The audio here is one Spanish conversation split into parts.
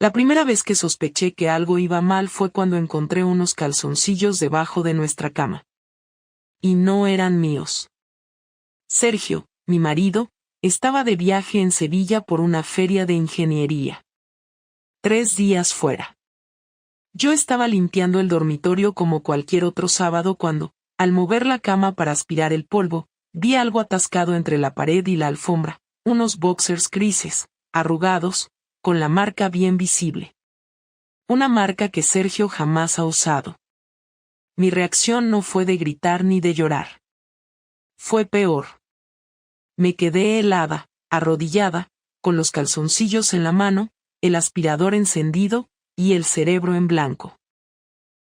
La primera vez que sospeché que algo iba mal fue cuando encontré unos calzoncillos debajo de nuestra cama. Y no eran míos. Sergio, mi marido, estaba de viaje en Sevilla por una feria de ingeniería. 3 días fuera. Yo estaba limpiando el dormitorio como cualquier otro sábado cuando, al mover la cama para aspirar el polvo, vi algo atascado entre la pared y la alfombra, unos boxers grises, arrugados, con la marca bien visible. Una marca que Sergio jamás ha usado. Mi reacción no fue de gritar ni de llorar. Fue peor. Me quedé helada, arrodillada, con los calzoncillos en la mano, el aspirador encendido, y el cerebro en blanco.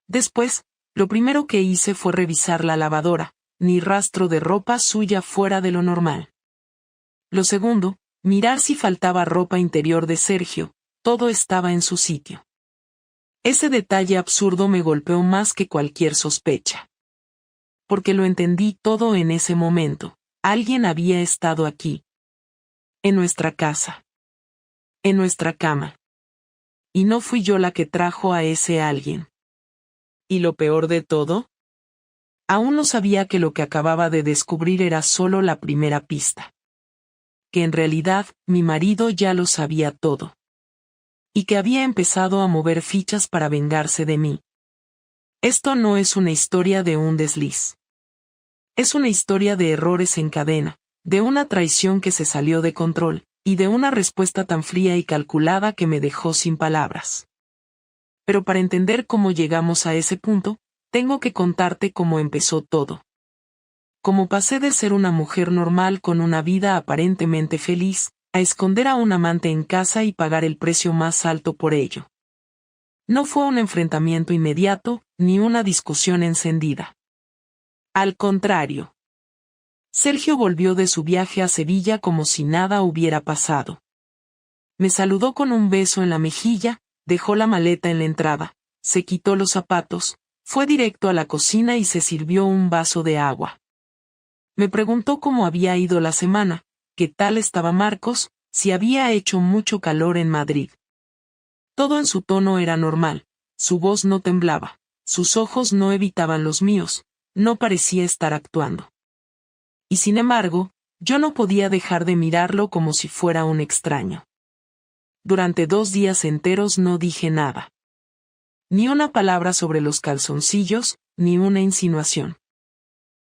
Después, lo primero que hice fue revisar la lavadora, ni rastro de ropa suya fuera de lo normal. Lo segundo, mirar si faltaba ropa interior de Sergio, todo estaba en su sitio. Ese detalle absurdo me golpeó más que cualquier sospecha. Porque lo entendí todo en ese momento, alguien había estado aquí. En nuestra casa. En nuestra cama. Y no fui yo la que trajo a ese alguien. ¿Y lo peor de todo? Aún no sabía que lo que acababa de descubrir era solo la primera pista. Que en realidad, mi marido ya lo sabía todo. Y que había empezado a mover fichas para vengarse de mí. Esto no es una historia de un desliz. Es una historia de errores en cadena, de una traición que se salió de control, y de una respuesta tan fría y calculada que me dejó sin palabras. Pero para entender cómo llegamos a ese punto, tengo que contarte cómo empezó todo. Cómo pasé de ser una mujer normal con una vida aparentemente feliz, a esconder a un amante en casa y pagar el precio más alto por ello. No fue un enfrentamiento inmediato, ni una discusión encendida. Al contrario. Sergio volvió de su viaje a Sevilla como si nada hubiera pasado. Me saludó con un beso en la mejilla, dejó la maleta en la entrada, se quitó los zapatos, fue directo a la cocina y se sirvió un vaso de agua. Me preguntó cómo había ido la semana, qué tal estaba Marcos, si había hecho mucho calor en Madrid. Todo en su tono era normal, su voz no temblaba, sus ojos no evitaban los míos, no parecía estar actuando. Y sin embargo, yo no podía dejar de mirarlo como si fuera un extraño. Durante 2 días enteros no dije nada. Ni una palabra sobre los calzoncillos, ni una insinuación.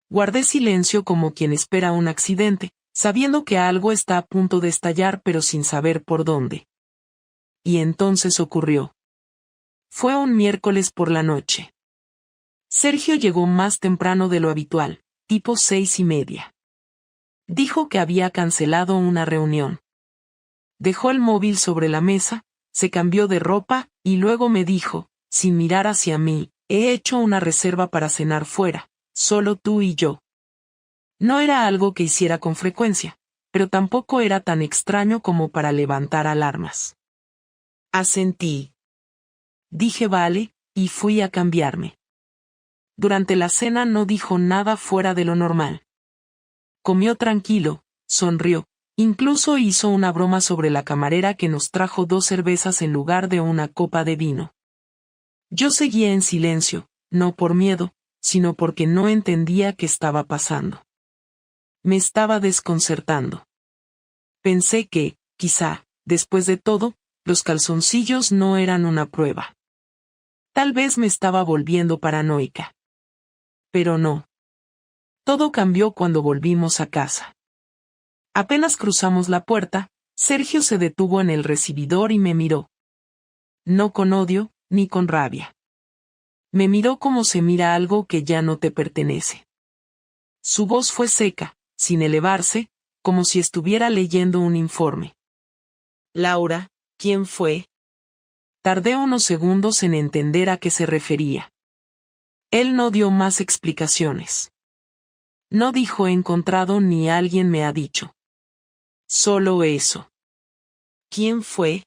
Guardé silencio como quien espera un accidente, sabiendo que algo está a punto de estallar pero sin saber por dónde. Y entonces ocurrió. Fue un miércoles por la noche. Sergio llegó más temprano de lo habitual, tipo 6:30. Dijo que había cancelado una reunión. Dejó el móvil sobre la mesa, se cambió de ropa, y luego me dijo, sin mirar hacia mí, he hecho una reserva para cenar fuera, solo tú y yo. No era algo que hiciera con frecuencia, pero tampoco era tan extraño como para levantar alarmas. Asentí. Dije vale, y fui a cambiarme. Durante la cena no dijo nada fuera de lo normal. Comió tranquilo, sonrió, incluso hizo una broma sobre la camarera que nos trajo 2 cervezas en lugar de una copa de vino. Yo seguía en silencio, no por miedo, sino porque no entendía qué estaba pasando. Me estaba desconcertando. Pensé que, quizá, después de todo, los calzoncillos no eran una prueba. Tal vez me estaba volviendo paranoica. Pero no. Todo cambió cuando volvimos a casa. Apenas cruzamos la puerta, Sergio se detuvo en el recibidor y me miró. No con odio, ni con rabia. Me miró como se mira algo que ya no te pertenece. Su voz fue seca, sin elevarse, como si estuviera leyendo un informe. Laura, ¿quién fue? Tardé unos segundos en entender a qué se refería. Él no dio más explicaciones. No dijo he encontrado ni alguien me ha dicho. Solo eso. ¿Quién fue?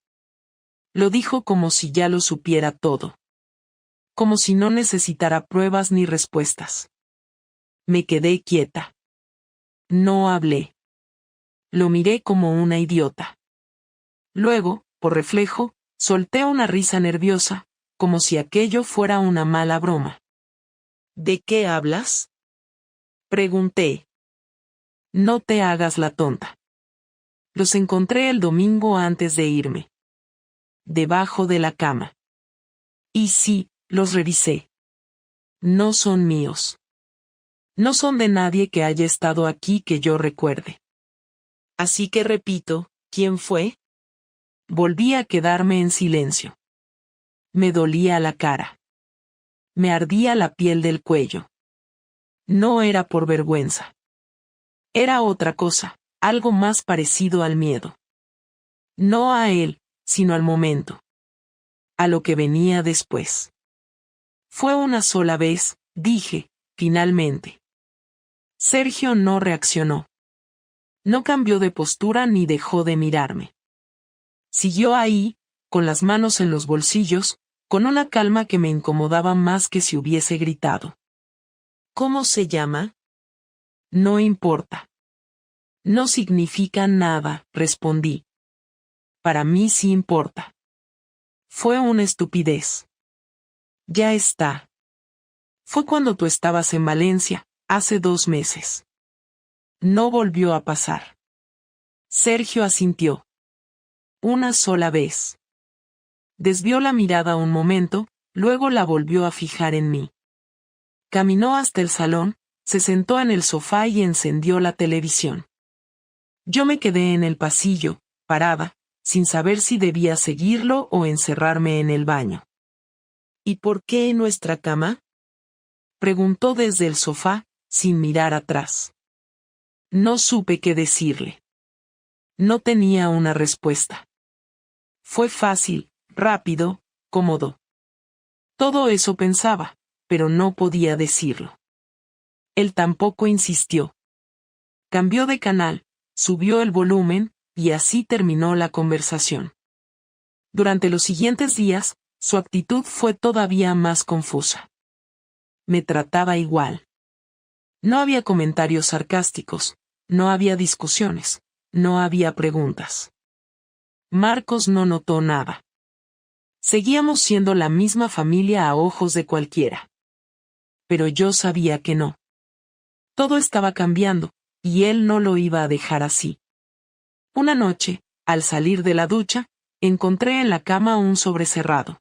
Lo dijo como si ya lo supiera todo. Como si no necesitara pruebas ni respuestas. Me quedé quieta. No hablé. Lo miré como una idiota. Luego, por reflejo, Solté una risa nerviosa, como si aquello fuera una mala broma. ¿De qué hablas? Pregunté. No te hagas la tonta. Los encontré el domingo antes de irme. Debajo de la cama. Y sí, los revisé. No son míos. No son de nadie que haya estado aquí que yo recuerde. Así que repito, ¿quién fue? Volví a quedarme en silencio. Me dolía la cara. Me ardía la piel del cuello. No era por vergüenza. Era otra cosa, algo más parecido al miedo. No a él, sino al momento. A lo que venía después. Fue una sola vez, dije, finalmente. Sergio no reaccionó. No cambió de postura ni dejó de mirarme. Siguió ahí, con las manos en los bolsillos, con una calma que me incomodaba más que si hubiese gritado. ¿Cómo se llama? No importa. No significa nada, respondí. Para mí sí importa. Fue una estupidez. Ya está. Fue cuando tú estabas en Valencia, hace 2 meses. No volvió a pasar. Sergio asintió. Una sola vez. Desvió la mirada un momento, luego la volvió a fijar en mí. Caminó hasta el salón, se sentó en el sofá y encendió la televisión. Yo me quedé en el pasillo, parada, sin saber si debía seguirlo o encerrarme en el baño. ¿Y por qué en nuestra cama? Preguntó desde el sofá, sin mirar atrás. No supe qué decirle. No tenía una respuesta. Fue fácil, rápido, cómodo. Todo eso pensaba, pero no podía decirlo. Él tampoco insistió. Cambió de canal, subió el volumen, y así terminó la conversación. Durante los siguientes días, su actitud fue todavía más confusa. Me trataba igual. No había comentarios sarcásticos, no había discusiones, no había preguntas. Marcos no notó nada. Seguíamos siendo la misma familia a ojos de cualquiera. Pero yo sabía que no. Todo estaba cambiando, y él no lo iba a dejar así. Una noche, al salir de la ducha, encontré en la cama un sobre cerrado.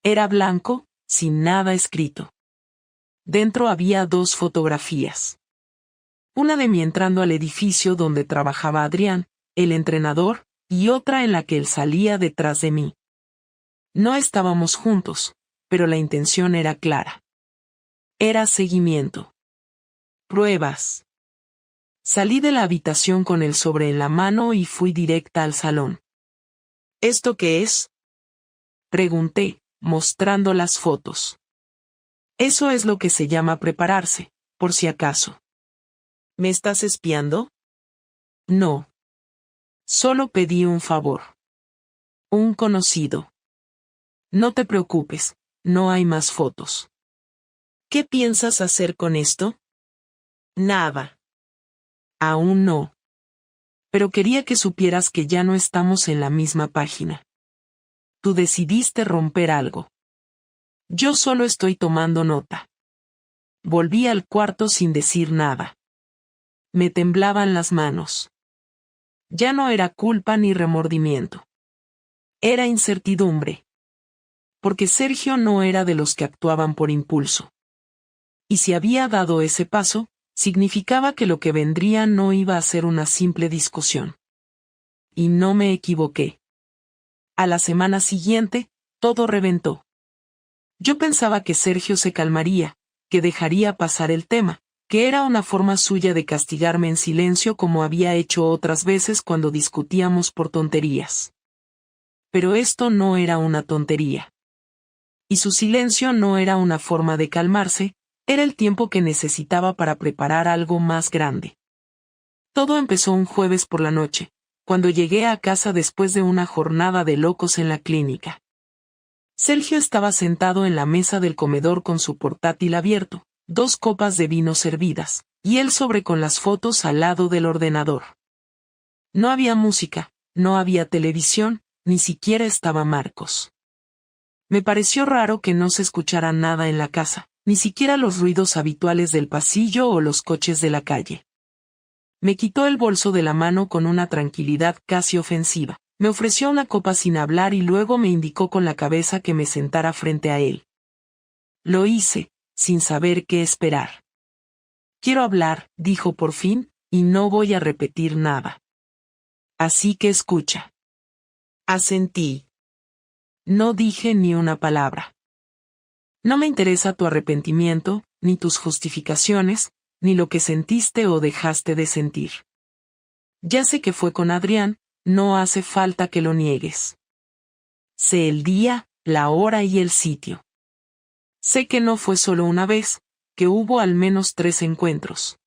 Era blanco, sin nada escrito. Dentro había 2 fotografías. Una de mí entrando al edificio donde trabajaba Adrián, el entrenador, y otra en la que él salía detrás de mí. No estábamos juntos, pero la intención era clara. Era seguimiento. Pruebas. Salí de la habitación con el sobre en la mano y fui directa al salón. ¿Esto qué es? Pregunté, mostrando las fotos. Eso es lo que se llama prepararse, por si acaso. ¿Me estás espiando? No. Solo pedí un favor. Un conocido. No te preocupes, no hay más fotos. ¿Qué piensas hacer con esto? Nada. Aún no. Pero quería que supieras que ya no estamos en la misma página. Tú decidiste romper algo. Yo solo estoy tomando nota. Volví al cuarto sin decir nada. Me temblaban las manos. Ya no era culpa ni remordimiento. Era incertidumbre. Porque Sergio no era de los que actuaban por impulso. Y si había dado ese paso, significaba que lo que vendría no iba a ser una simple discusión. Y no me equivoqué. A la semana siguiente, todo reventó. Yo pensaba que Sergio se calmaría, que dejaría pasar el tema, que era una forma suya de castigarme en silencio como había hecho otras veces cuando discutíamos por tonterías. Pero esto no era una tontería. Y su silencio no era una forma de calmarse, era el tiempo que necesitaba para preparar algo más grande. Todo empezó un jueves por la noche, cuando llegué a casa después de una jornada de locos en la clínica. Sergio estaba sentado en la mesa del comedor con su portátil abierto, 2 copas de vino servidas, y él sobre con las fotos al lado del ordenador. No había música, no había televisión, ni siquiera estaba Marcos. Me pareció raro que no se escuchara nada en la casa, ni siquiera los ruidos habituales del pasillo o los coches de la calle. Me quitó el bolso de la mano con una tranquilidad casi ofensiva. Me ofreció una copa sin hablar y luego me indicó con la cabeza que me sentara frente a él. Lo hice, sin saber qué esperar. Quiero hablar, dijo por fin, y no voy a repetir nada. Así que escucha. Asentí. No dije ni una palabra. No me interesa tu arrepentimiento, ni tus justificaciones, ni lo que sentiste o dejaste de sentir. Ya sé que fue con Adrián, no hace falta que lo niegues. Sé el día, la hora y el sitio. Sé que no fue solo una vez, que hubo al menos 3 encuentros.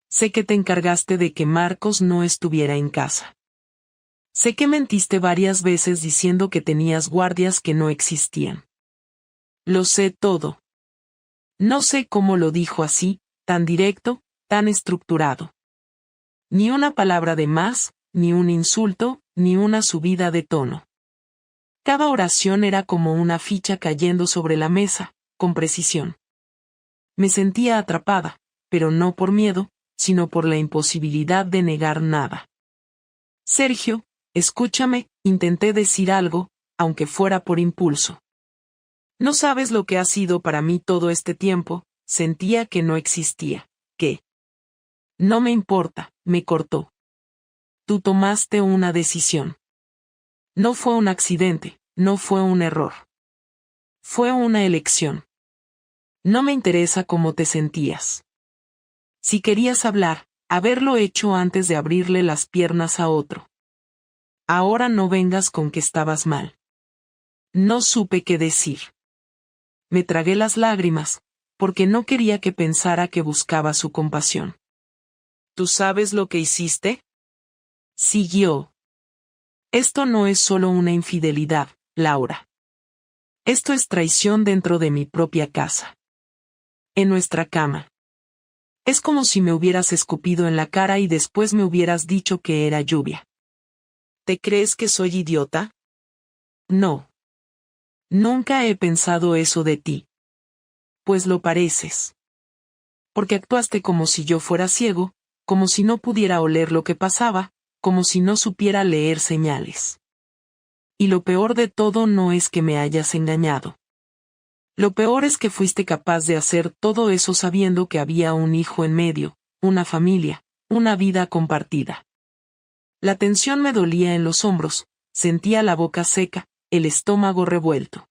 Sé que te encargaste de que Marcos no estuviera en casa. Sé que mentiste varias veces diciendo que tenías guardias que no existían. Lo sé todo. No sé cómo lo dijo así, tan directo, tan estructurado. Ni una palabra de más, ni un insulto, ni una subida de tono. Cada oración era como una ficha cayendo sobre la mesa, con precisión. Me sentía atrapada, pero no por miedo, sino por la imposibilidad de negar nada. Sergio, escúchame, intenté decir algo, aunque fuera por impulso. No sabes lo que ha sido para mí todo este tiempo, sentía que no existía, que... No me importa, me cortó. Tú tomaste una decisión. No fue un accidente, no fue un error. Fue una elección. No me interesa cómo te sentías. Si querías hablar, haberlo hecho antes de abrirle las piernas a otro. Ahora no vengas con que estabas mal. No supe qué decir. Me tragué las lágrimas, porque no quería que pensara que buscaba su compasión. ¿Tú sabes lo que hiciste? Siguió. Esto no es solo una infidelidad, Laura. Esto es traición dentro de mi propia casa. En nuestra cama. Es como si me hubieras escupido en la cara y después me hubieras dicho que era lluvia. ¿Te crees que soy idiota? No. Nunca he pensado eso de ti. Pues lo pareces. Porque actuaste como si yo fuera ciego, como si no pudiera oler lo que pasaba, como si no supiera leer señales. Y lo peor de todo no es que me hayas engañado. Lo peor es que fuiste capaz de hacer todo eso sabiendo que había un hijo en medio, una familia, una vida compartida. La tensión me dolía en los hombros, sentía la boca seca, el estómago revuelto.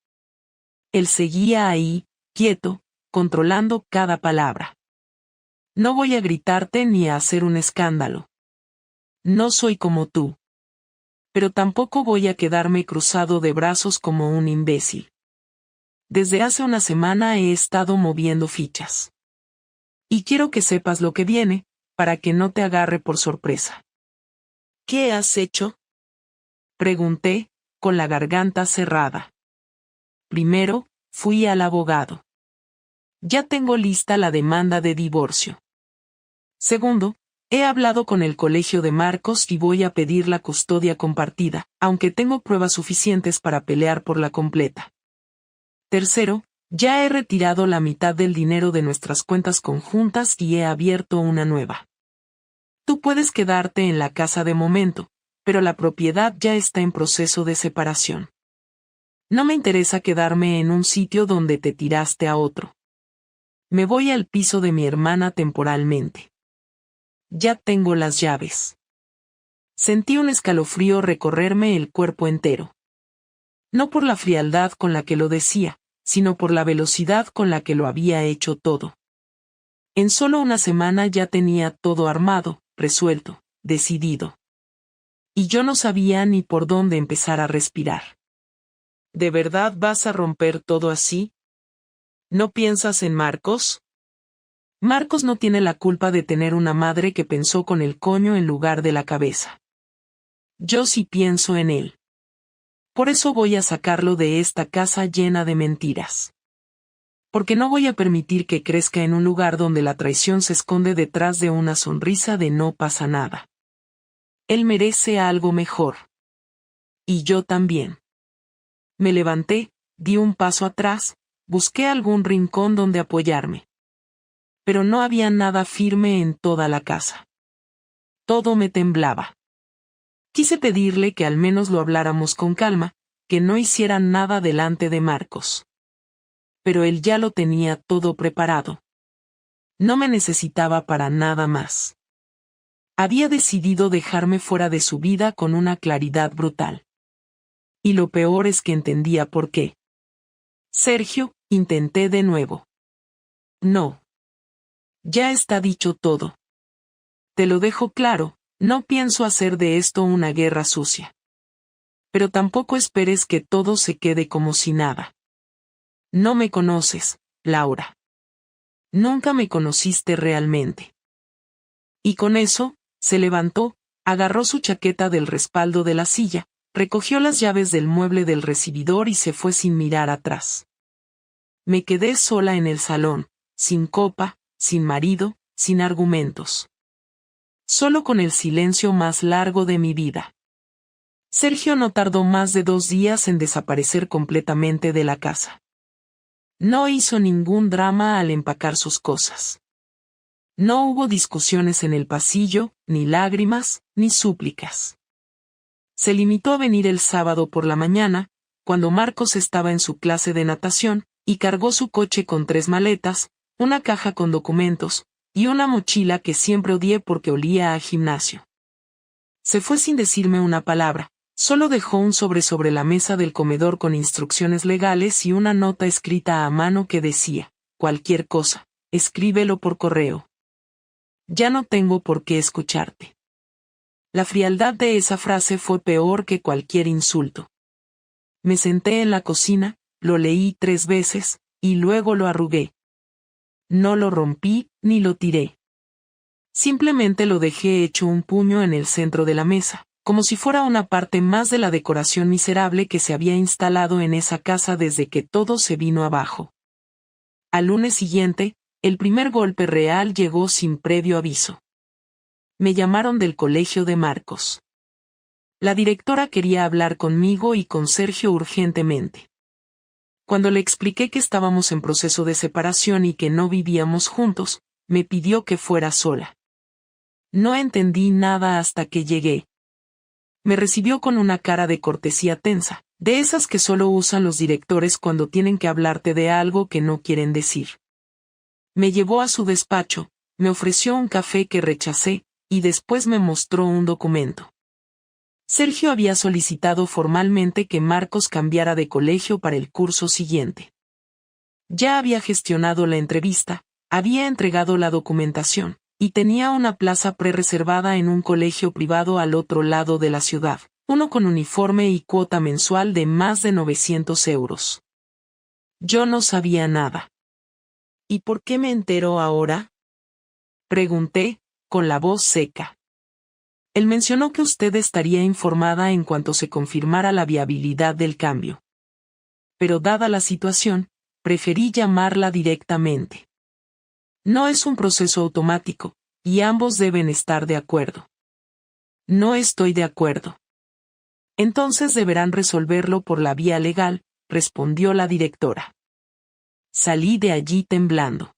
Él seguía ahí, quieto, controlando cada palabra. No voy a gritarte ni a hacer un escándalo. No soy como tú. Pero tampoco voy a quedarme cruzado de brazos como un imbécil. Desde hace una semana he estado moviendo fichas. Y quiero que sepas lo que viene, para que no te agarre por sorpresa. ¿Qué has hecho? Pregunté, con la garganta cerrada. Primero, fui al abogado. Ya tengo lista la demanda de divorcio. Segundo, he hablado con el colegio de Marcos y voy a pedir la custodia compartida, aunque tengo pruebas suficientes para pelear por la completa. Tercero, ya he retirado la mitad del dinero de nuestras cuentas conjuntas y he abierto una nueva. Tú puedes quedarte en la casa de momento, pero la propiedad ya está en proceso de separación. No me interesa quedarme en un sitio donde te tiraste a otro. Me voy al piso de mi hermana temporalmente. Ya tengo las llaves. Sentí un escalofrío recorrerme el cuerpo entero. No por la frialdad con la que lo decía, sino por la velocidad con la que lo había hecho todo. En solo una semana ya tenía todo armado, resuelto, decidido. Y yo no sabía ni por dónde empezar a respirar. ¿De verdad vas a romper todo así? ¿No piensas en Marcos? Marcos no tiene la culpa de tener una madre que pensó con el coño en lugar de la cabeza. Yo sí pienso en él. Por eso voy a sacarlo de esta casa llena de mentiras. Porque no voy a permitir que crezca en un lugar donde la traición se esconde detrás de una sonrisa de no pasa nada. Él merece algo mejor. Y yo también. Me levanté, di un paso atrás, busqué algún rincón donde apoyarme. Pero no había nada firme en toda la casa. Todo me temblaba. Quise pedirle que al menos lo habláramos con calma, que no hiciera nada delante de Marcos. Pero él ya lo tenía todo preparado. No me necesitaba para nada más. Había decidido dejarme fuera de su vida con una claridad brutal. Y lo peor es que entendía por qué. Sergio, intenté de nuevo. No. Ya está dicho todo. Te lo dejo claro, no pienso hacer de esto una guerra sucia. Pero tampoco esperes que todo se quede como si nada. No me conoces, Laura. Nunca me conociste realmente. Y con eso, se levantó, agarró su chaqueta del respaldo de la silla, recogió las llaves del mueble del recibidor y se fue sin mirar atrás. Me quedé sola en el salón, sin copa, sin marido, sin argumentos. Solo con el silencio más largo de mi vida. Sergio no tardó más de 2 días en desaparecer completamente de la casa. No hizo ningún drama al empacar sus cosas. No hubo discusiones en el pasillo, ni lágrimas, ni súplicas. Se limitó a venir el sábado por la mañana, cuando Marcos estaba en su clase de natación, y cargó su coche con 3 maletas, una caja con documentos, y una mochila que siempre odié porque olía a gimnasio. Se fue sin decirme una palabra, solo dejó un sobre la mesa del comedor con instrucciones legales y una nota escrita a mano que decía, cualquier cosa, escríbelo por correo. Ya no tengo por qué escucharte. La frialdad de esa frase fue peor que cualquier insulto. Me senté en la cocina, lo leí 3 veces, y luego lo arrugué. No lo rompí, ni lo tiré. Simplemente lo dejé hecho un puño en el centro de la mesa, como si fuera una parte más de la decoración miserable que se había instalado en esa casa desde que todo se vino abajo. Al lunes siguiente, el primer golpe real llegó sin previo aviso. Me llamaron del colegio de Marcos. La directora quería hablar conmigo y con Sergio urgentemente. Cuando le expliqué que estábamos en proceso de separación y que no vivíamos juntos, me pidió que fuera sola. No entendí nada hasta que llegué. Me recibió con una cara de cortesía tensa, de esas que solo usan los directores cuando tienen que hablarte de algo que no quieren decir. Me llevó a su despacho, me ofreció un café que rechacé, y después me mostró un documento. Sergio había solicitado formalmente que Marcos cambiara de colegio para el curso siguiente. Ya había gestionado la entrevista, había entregado la documentación, y tenía una plaza prerreservada en un colegio privado al otro lado de la ciudad, uno con uniforme y cuota mensual de más de 900 euros. Yo no sabía nada. ¿Y por qué me entero ahora? Pregunté, con la voz seca. Él mencionó que usted estaría informada en cuanto se confirmara la viabilidad del cambio. Pero dada la situación, preferí llamarla directamente. No es un proceso automático, y ambos deben estar de acuerdo. No estoy de acuerdo. Entonces deberán resolverlo por la vía legal, respondió la directora. Salí de allí temblando.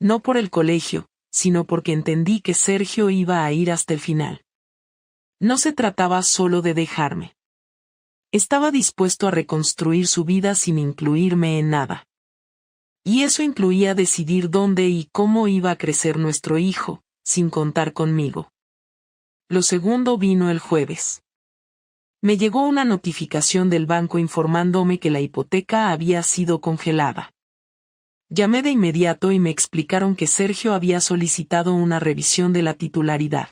No por el colegio, sino porque entendí que Sergio iba a ir hasta el final. No se trataba solo de dejarme. Estaba dispuesto a reconstruir su vida sin incluirme en nada. Y eso incluía decidir dónde y cómo iba a crecer nuestro hijo, sin contar conmigo. Lo segundo vino el jueves. Me llegó una notificación del banco informándome que la hipoteca había sido congelada. Llamé de inmediato y me explicaron que Sergio había solicitado una revisión de la titularidad.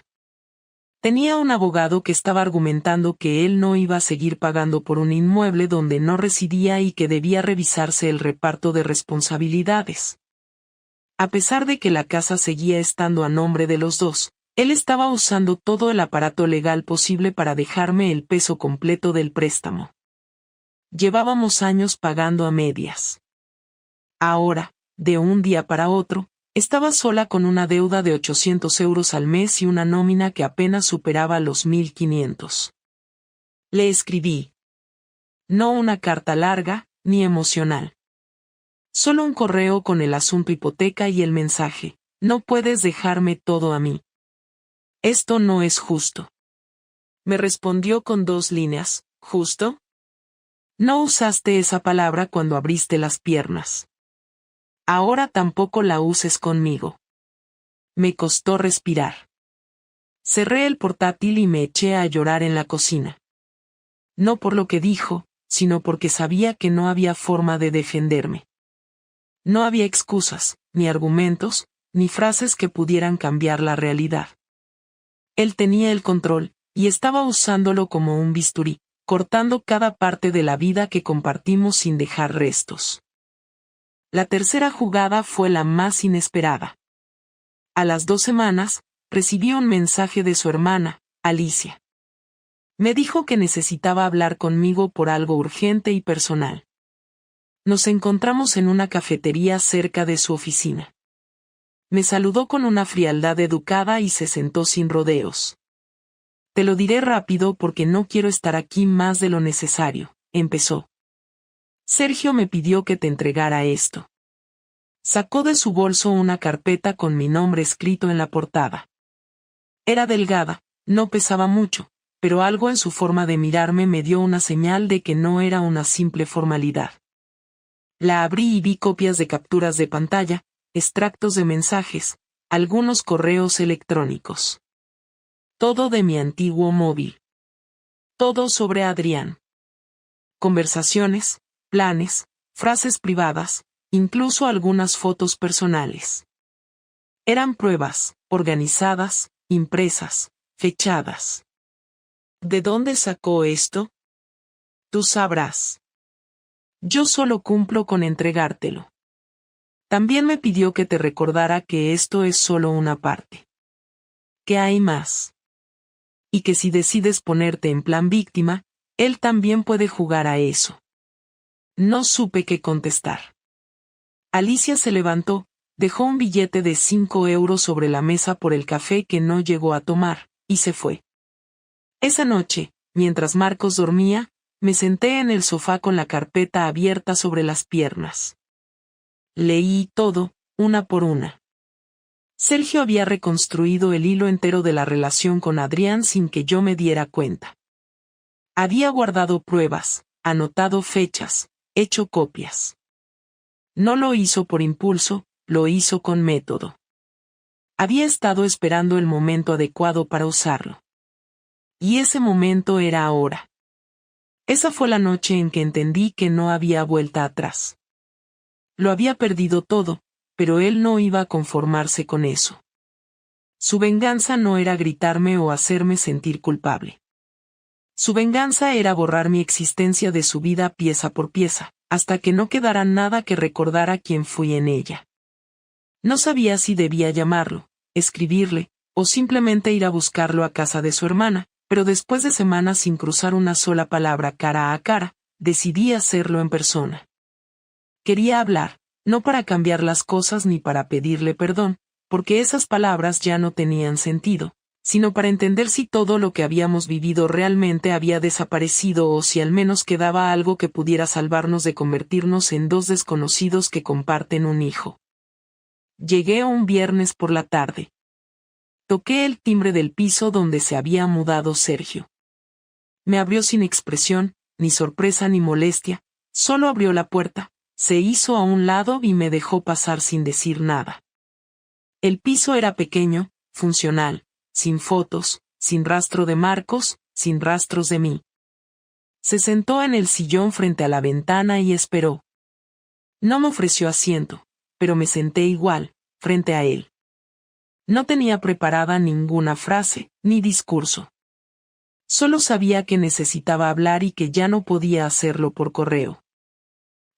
Tenía un abogado que estaba argumentando que él no iba a seguir pagando por un inmueble donde no residía y que debía revisarse el reparto de responsabilidades. A pesar de que la casa seguía estando a nombre de los dos, él estaba usando todo el aparato legal posible para dejarme el peso completo del préstamo. Llevábamos años pagando a medias. Ahora, de un día para otro, estaba sola con una deuda de 800 euros al mes y una nómina que apenas superaba los 1.500. Le escribí. No una carta larga, ni emocional. Solo un correo con el asunto hipoteca y el mensaje: no puedes dejarme todo a mí. Esto no es justo. Me respondió con 2 líneas: ¿justo? No usaste esa palabra cuando abriste las piernas. Ahora tampoco la uses conmigo. Me costó respirar. Cerré el portátil y me eché a llorar en la cocina. No por lo que dijo, sino porque sabía que no había forma de defenderme. No había excusas, ni argumentos, ni frases que pudieran cambiar la realidad. Él tenía el control, y estaba usándolo como un bisturí, cortando cada parte de la vida que compartimos sin dejar restos. La tercera jugada fue la más inesperada. A las 2 semanas, recibí un mensaje de su hermana, Alicia. Me dijo que necesitaba hablar conmigo por algo urgente y personal. Nos encontramos en una cafetería cerca de su oficina. Me saludó con una frialdad educada y se sentó sin rodeos. Te lo diré rápido porque no quiero estar aquí más de lo necesario, empezó. Sergio me pidió que te entregara esto. Sacó de su bolso una carpeta con mi nombre escrito en la portada. Era delgada, no pesaba mucho, pero algo en su forma de mirarme me dio una señal de que no era una simple formalidad. La abrí y vi copias de capturas de pantalla, extractos de mensajes, algunos correos electrónicos. Todo de mi antiguo móvil. Todo sobre Adrián. Conversaciones, planes, frases privadas, incluso algunas fotos personales. Eran pruebas, organizadas, impresas, fechadas. ¿De dónde sacó esto? Tú sabrás. Yo solo cumplo con entregártelo. También me pidió que te recordara que esto es solo una parte. Que hay más. Y que si decides ponerte en plan víctima, él también puede jugar a eso. No supe qué contestar. Alicia se levantó, dejó un billete de 5 euros sobre la mesa por el café que no llegó a tomar, y se fue. Esa noche, mientras Marcos dormía, me senté en el sofá con la carpeta abierta sobre las piernas. Leí todo, una por una. Sergio había reconstruido el hilo entero de la relación con Adrián sin que yo me diera cuenta. Había guardado pruebas, anotado fechas, hecho copias. No lo hizo por impulso, lo hizo con método. Había estado esperando el momento adecuado para usarlo. Y ese momento era ahora. Esa fue la noche en que entendí que no había vuelta atrás. Lo había perdido todo, pero él no iba a conformarse con eso. Su venganza no era gritarme o hacerme sentir culpable. Su venganza era borrar mi existencia de su vida pieza por pieza, hasta que no quedara nada que recordara quién fui en ella. No sabía si debía llamarlo, escribirle, o simplemente ir a buscarlo a casa de su hermana, pero después de semanas sin cruzar una sola palabra cara a cara, decidí hacerlo en persona. Quería hablar, no para cambiar las cosas ni para pedirle perdón, porque esas palabras ya no tenían sentido, sino para entender si todo lo que habíamos vivido realmente había desaparecido o si al menos quedaba algo que pudiera salvarnos de convertirnos en 2 desconocidos que comparten un hijo. Llegué un viernes por la tarde. Toqué el timbre del piso donde se había mudado Sergio. Me abrió sin expresión, ni sorpresa ni molestia, solo abrió la puerta, se hizo a un lado y me dejó pasar sin decir nada. El piso era pequeño, funcional, sin fotos, sin rastro de Marcos, sin rastros de mí. Se sentó en el sillón frente a la ventana y esperó. No me ofreció asiento, pero me senté igual, frente a él. No tenía preparada ninguna frase, ni discurso. Solo sabía que necesitaba hablar y que ya no podía hacerlo por correo.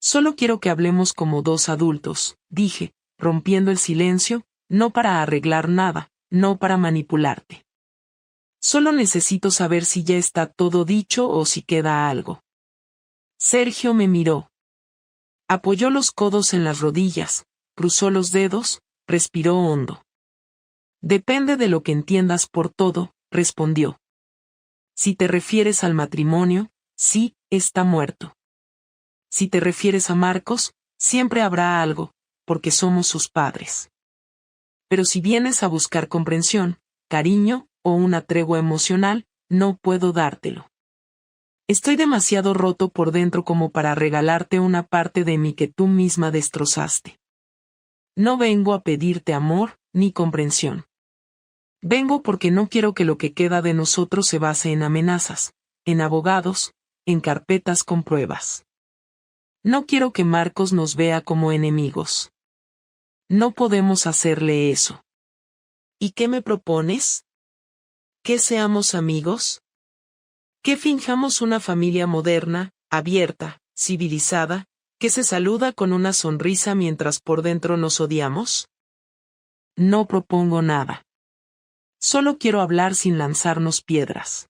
Solo quiero que hablemos como 2 adultos, dije, rompiendo el silencio, no para arreglar nada, no para manipularte. Solo necesito saber si ya está todo dicho o si queda algo. Sergio me miró. Apoyó los codos en las rodillas, cruzó los dedos, respiró hondo. Depende de lo que entiendas por todo, respondió. Si te refieres al matrimonio, sí, está muerto. Si te refieres a Marcos, siempre habrá algo, porque somos sus padres. Pero si vienes a buscar comprensión, cariño, o una tregua emocional, no puedo dártelo. Estoy demasiado roto por dentro como para regalarte una parte de mí que tú misma destrozaste. No vengo a pedirte amor, ni comprensión. Vengo porque no quiero que lo que queda de nosotros se base en amenazas, en abogados, en carpetas con pruebas. No quiero que Marcos nos vea como enemigos. No podemos hacerle eso. ¿Y qué me propones? ¿Que seamos amigos? ¿Que finjamos una familia moderna, abierta, civilizada, que se saluda con una sonrisa mientras por dentro nos odiamos? No propongo nada. Solo quiero hablar sin lanzarnos piedras.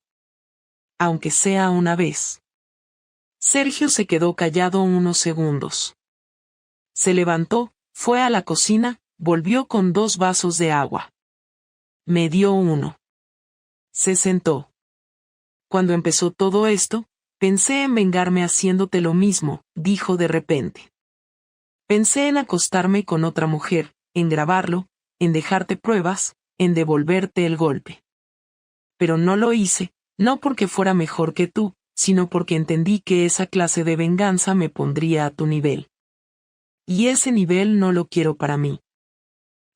Aunque sea una vez. Sergio se quedó callado unos segundos. Se levantó, fue a la cocina, volvió con 2 vasos de agua. Me dio uno. Se sentó. Cuando empezó todo esto, pensé en vengarme haciéndote lo mismo, dijo de repente. Pensé en acostarme con otra mujer, en grabarlo, en dejarte pruebas, en devolverte el golpe. Pero no lo hice, no porque fuera mejor que tú, sino porque entendí que esa clase de venganza me pondría a tu nivel. Y ese nivel no lo quiero para mí.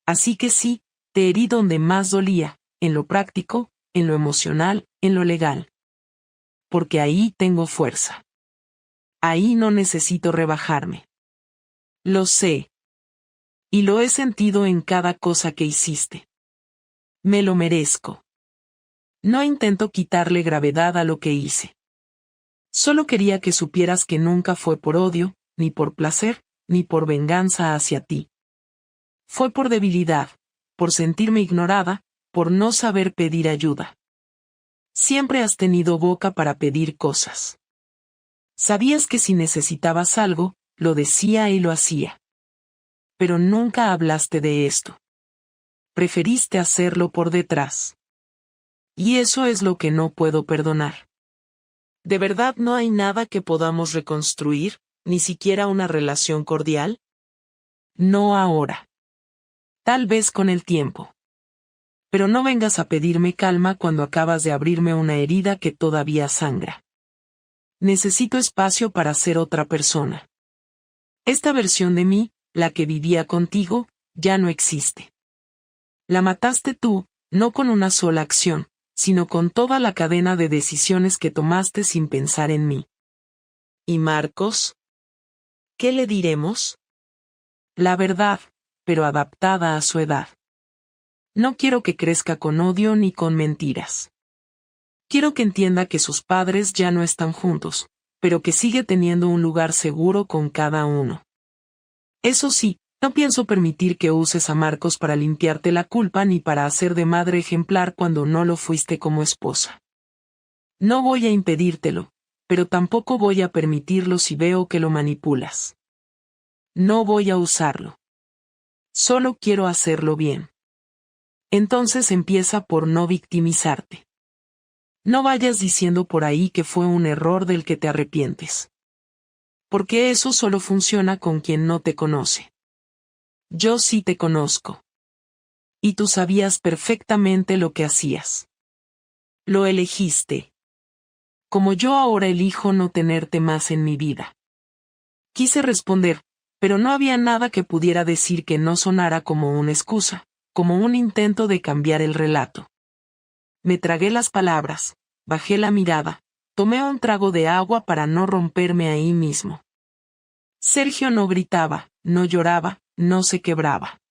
Así que sí, te herí donde más dolía, en lo práctico, en lo emocional, en lo legal. Porque ahí tengo fuerza. Ahí no necesito rebajarme. Lo sé. Y lo he sentido en cada cosa que hiciste. Me lo merezco. No intento quitarle gravedad a lo que hice. Solo quería que supieras que nunca fue por odio, ni por placer, ni por venganza hacia ti. Fue por debilidad, por sentirme ignorada, por no saber pedir ayuda. Siempre has tenido boca para pedir cosas. Sabías que si necesitabas algo, lo decía y lo hacía. Pero nunca hablaste de esto. Preferiste hacerlo por detrás. Y eso es lo que no puedo perdonar. ¿De verdad no hay nada que podamos reconstruir, ni siquiera una relación cordial? No ahora. Tal vez con el tiempo. Pero no vengas a pedirme calma cuando acabas de abrirme una herida que todavía sangra. Necesito espacio para ser otra persona. Esta versión de mí, la que vivía contigo, ya no existe. La mataste tú, no con una sola acción, sino con toda la cadena de decisiones que tomaste sin pensar en mí. ¿Y Marcos? ¿Qué le diremos? La verdad, pero adaptada a su edad. No quiero que crezca con odio ni con mentiras. Quiero que entienda que sus padres ya no están juntos, pero que sigue teniendo un lugar seguro con cada uno. Eso sí, no pienso permitir que uses a Marcos para limpiarte la culpa ni para hacer de madre ejemplar cuando no lo fuiste como esposa. No voy a impedírtelo, pero tampoco voy a permitirlo si veo que lo manipulas. No voy a usarlo. Solo quiero hacerlo bien. Entonces empieza por no victimizarte. No vayas diciendo por ahí que fue un error del que te arrepientes. Porque eso solo funciona con quien no te conoce. Yo sí te conozco. Y tú sabías perfectamente lo que hacías. Lo elegiste. Como yo ahora elijo no tenerte más en mi vida. Quise responder, pero no había nada que pudiera decir que no sonara como una excusa, como un intento de cambiar el relato. Me tragué las palabras, bajé la mirada, tomé un trago de agua para no romperme ahí mismo. Sergio no gritaba, no lloraba, no se quebraba.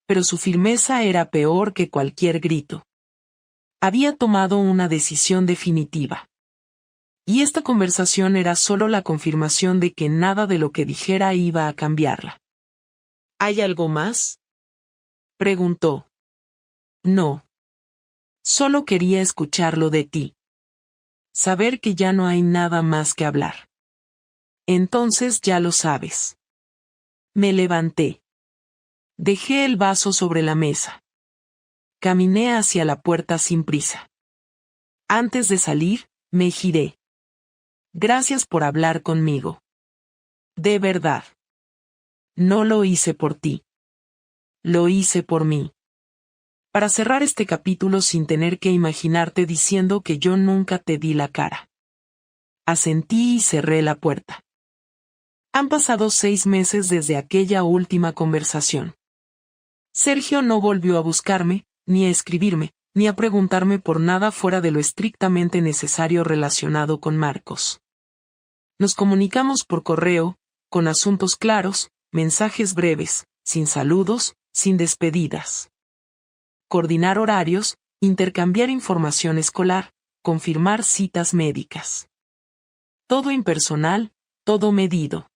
Pero su firmeza era peor que cualquier grito. Había tomado una decisión definitiva. Y esta conversación era solo la confirmación de que nada de lo que dijera iba a cambiarla. ¿Hay algo más?, preguntó. No. Solo quería escucharlo de ti. Saber que ya no hay nada más que hablar. Entonces ya lo sabes. Me levanté. Dejé el vaso sobre la mesa. Caminé hacia la puerta sin prisa. Antes de salir, me giré. Gracias por hablar conmigo. De verdad. No lo hice por ti. Lo hice por mí. Para cerrar este capítulo sin tener que imaginarte diciendo que yo nunca te di la cara. Asentí y cerré la puerta. Han pasado 6 meses desde aquella última conversación. Sergio no volvió a buscarme, ni a escribirme, ni a preguntarme por nada fuera de lo estrictamente necesario relacionado con Marcos. Nos comunicamos por correo, con asuntos claros, mensajes breves, sin saludos, sin despedidas. Coordinar horarios, intercambiar información escolar, confirmar citas médicas. Todo impersonal, todo medido.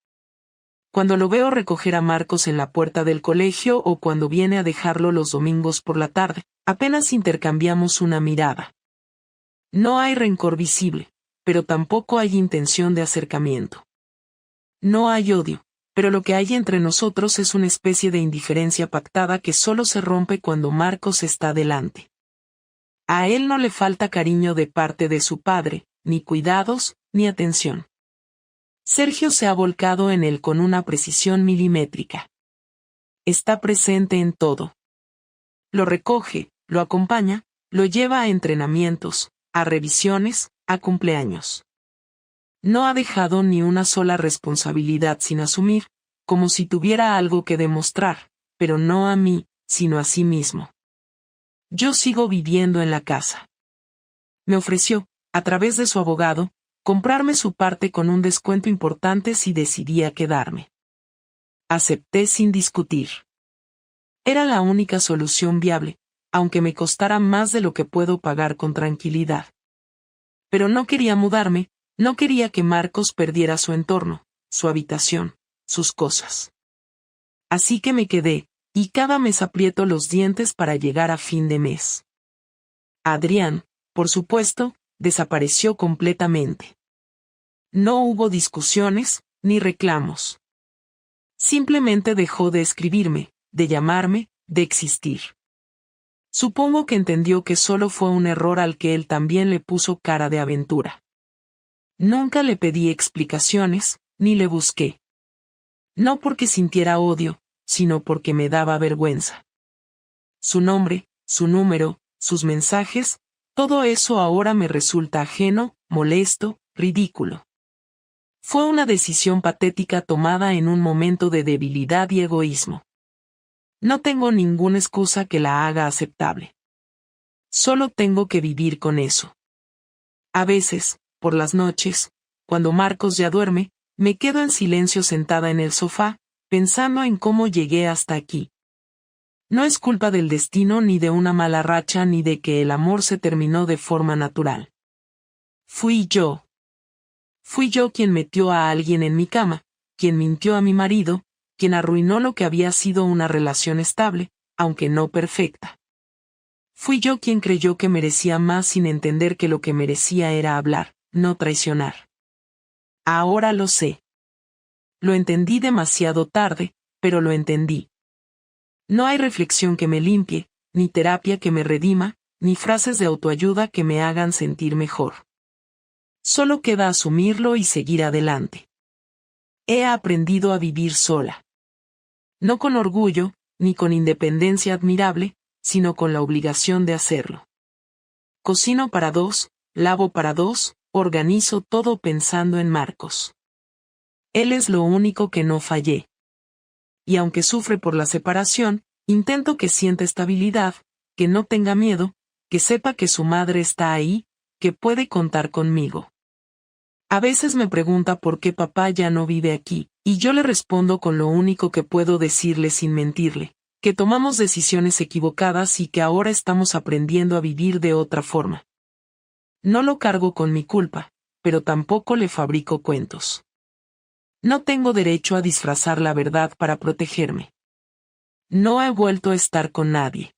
Cuando lo veo recoger a Marcos en la puerta del colegio o cuando viene a dejarlo los domingos por la tarde, apenas intercambiamos una mirada. No hay rencor visible, pero tampoco hay intención de acercamiento. No hay odio, pero lo que hay entre nosotros es una especie de indiferencia pactada que solo se rompe cuando Marcos está delante. A él no le falta cariño de parte de su padre, ni cuidados, ni atención. Sergio se ha volcado en él con una precisión milimétrica. Está presente en todo. Lo recoge, lo acompaña, lo lleva a entrenamientos, a revisiones, a cumpleaños. No ha dejado ni una sola responsabilidad sin asumir, como si tuviera algo que demostrar, pero no a mí, sino a sí mismo. Yo sigo viviendo en la casa. Me ofreció, a través de su abogado, comprarme su parte con un descuento importante si decidía quedarme. Acepté sin discutir. Era la única solución viable, aunque me costara más de lo que puedo pagar con tranquilidad. Pero no quería mudarme, no quería que Marcos perdiera su entorno, su habitación, sus cosas. Así que me quedé, y cada mes aprieto los dientes para llegar a fin de mes. Adrián, por supuesto, desapareció completamente. No hubo discusiones, ni reclamos. Simplemente dejó de escribirme, de llamarme, de existir. Supongo que entendió que solo fue un error al que él también le puso cara de aventura. Nunca le pedí explicaciones, ni le busqué. No porque sintiera odio, sino porque me daba vergüenza. Su nombre, su número, sus mensajes, todo eso ahora me resulta ajeno, molesto, ridículo. Fue una decisión patética tomada en un momento de debilidad y egoísmo. No tengo ninguna excusa que la haga aceptable. Solo tengo que vivir con eso. A veces, por las noches, cuando Marcos ya duerme, me quedo en silencio sentada en el sofá, pensando en cómo llegué hasta aquí. No es culpa del destino ni de una mala racha ni de que el amor se terminó de forma natural. Fui yo. Fui yo quien metió a alguien en mi cama, quien mintió a mi marido, quien arruinó lo que había sido una relación estable, aunque no perfecta. Fui yo quien creyó que merecía más sin entender que lo que merecía era hablar, no traicionar. Ahora lo sé. Lo entendí demasiado tarde, pero lo entendí. No hay reflexión que me limpie, ni terapia que me redima, ni frases de autoayuda que me hagan sentir mejor. Solo queda asumirlo y seguir adelante. He aprendido a vivir sola. No con orgullo, ni con independencia admirable, sino con la obligación de hacerlo. Cocino para 2, lavo para 2, organizo todo pensando en Marcos. Él es lo único que no fallé. Y aunque sufre por la separación, intento que sienta estabilidad, que no tenga miedo, que sepa que su madre está ahí, que puede contar conmigo. A veces me pregunta por qué papá ya no vive aquí, y yo le respondo con lo único que puedo decirle sin mentirle, que tomamos decisiones equivocadas y que ahora estamos aprendiendo a vivir de otra forma. No lo cargo con mi culpa, pero tampoco le fabrico cuentos. No tengo derecho a disfrazar la verdad para protegerme. No he vuelto a estar con nadie.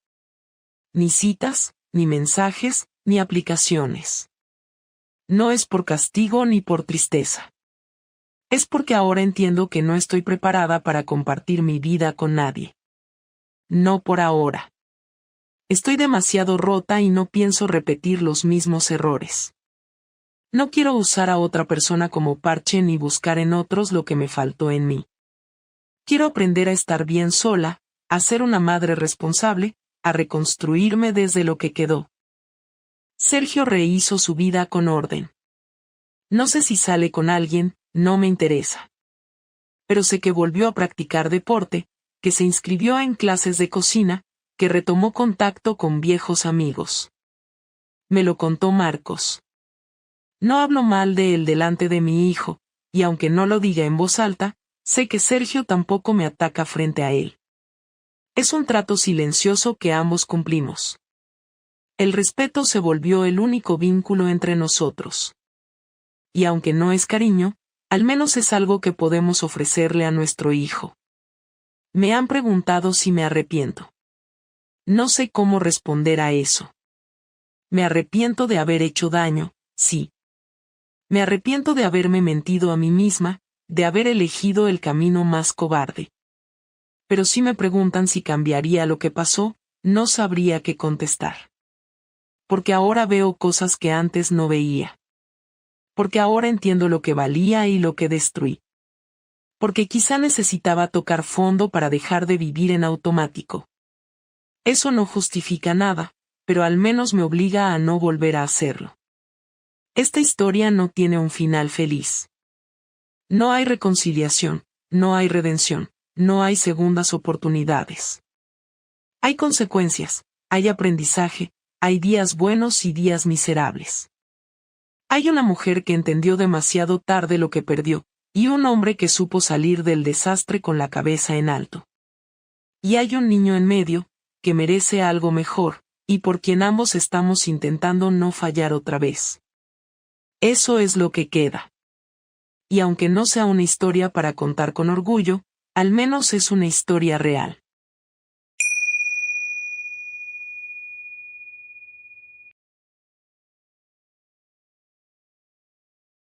Ni citas, ni mensajes, ni aplicaciones. No es por castigo ni por tristeza. Es porque ahora entiendo que no estoy preparada para compartir mi vida con nadie. No por ahora. Estoy demasiado rota y no pienso repetir los mismos errores. No quiero usar a otra persona como parche ni buscar en otros lo que me faltó en mí. Quiero aprender a estar bien sola, a ser una madre responsable, a reconstruirme desde lo que quedó. Sergio rehizo su vida con orden. No sé si sale con alguien, no me interesa. Pero sé que volvió a practicar deporte, que se inscribió en clases de cocina, que retomó contacto con viejos amigos. Me lo contó Marcos. No hablo mal de él delante de mi hijo, y aunque no lo diga en voz alta, sé que Sergio tampoco me ataca frente a él. Es un trato silencioso que ambos cumplimos. El respeto se volvió el único vínculo entre nosotros. Y aunque no es cariño, al menos es algo que podemos ofrecerle a nuestro hijo. Me han preguntado si me arrepiento. No sé cómo responder a eso. Me arrepiento de haber hecho daño, sí. Me arrepiento de haberme mentido a mí misma, de haber elegido el camino más cobarde. Pero si me preguntan si cambiaría lo que pasó, no sabría qué contestar. Porque ahora veo cosas que antes no veía. Porque ahora entiendo lo que valía y lo que destruí. Porque quizá necesitaba tocar fondo para dejar de vivir en automático. Eso no justifica nada, pero al menos me obliga a no volver a hacerlo. Esta historia no tiene un final feliz. No hay reconciliación, no hay redención, no hay segundas oportunidades. Hay consecuencias, hay aprendizaje, hay días buenos y días miserables. Hay una mujer que entendió demasiado tarde lo que perdió, y un hombre que supo salir del desastre con la cabeza en alto. Y hay un niño en medio, que merece algo mejor, y por quien ambos estamos intentando no fallar otra vez. Eso es lo que queda. Y aunque no sea una historia para contar con orgullo, al menos es una historia real.